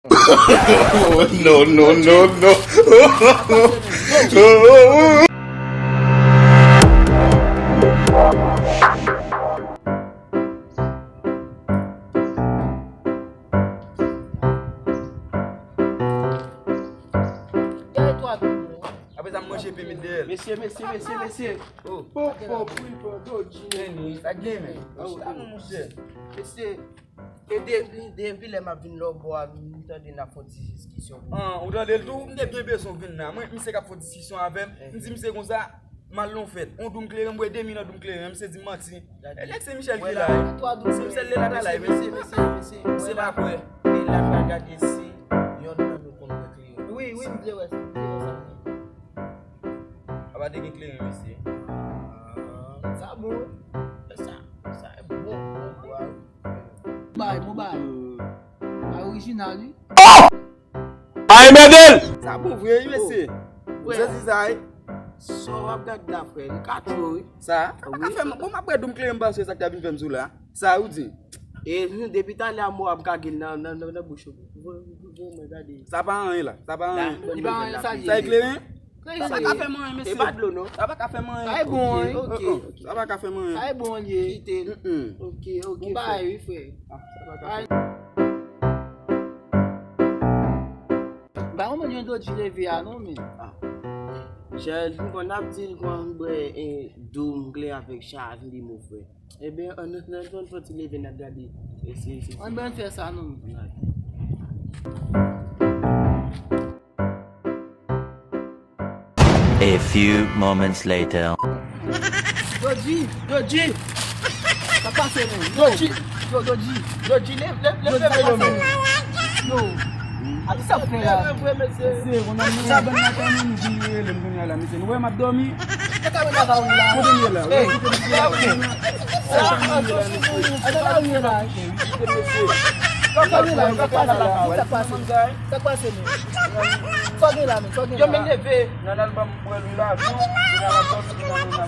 No, no, no, no. Apre sa mwenche pe mi del. Mesye. Oh. Po, doji. Neni, sa gen men. Chita nou mwenche. Mesye, de vile ma vin lo bo a mi tande na fon diskisyon. Ou dan del tou, mde bien beson vin nan. Mwen mse ka fò diskisyon avèm. Mdi mse kon sa, mal lon fèt. On doum kleren, mwen 2 minot doum kleren. Mse di mati. Elek se Michel ki la. Se mse le la la. Mesye. Se ba kwe. E la bagade si, yon nan nou kon kleren. Oui, mde wè. Aba de gen kleren mse. Sa bon. Sa e bon. Mobile. A original li. Ay, Medel! Sa bon vwe mse. Se si sa e. So wap gade la fwe, li katro we. Sa? Aba ka fèm, bon apre doum kleren ba se sa ki ta bin fèm sou la. Sa ou di? E depi tan le a mo ap kagil nan boucho. Sa pa an la. Sa pa an. Sa e kleren? Sa pa ka fèm an mse. E bad lo no? Sa pa ka fèm an. Sa e bon, ok. Sa pa ka fèm an. Sa e bon liye. Ok. Mba e fwe. Ba ou men yon do di leve a non men? Jel, kon ap di kon bre doum kle avek chaj li mou fwe. Ebe, an ton foti leve na gadi. An ben fwe sa non men? A few moments later. Doji! Sa pase men? Doji, leve lo men? Yo! A di sa fwe la? Se, kon nan mwen sa ben nakan nou diye lem kon yala mse. Nou wè map domi? E ka men naka ou la? Koden yela. E, a ou la? Sa pase men? Soge la men? Yo men leve? Nan albam mwen la. Nan albam mwen la.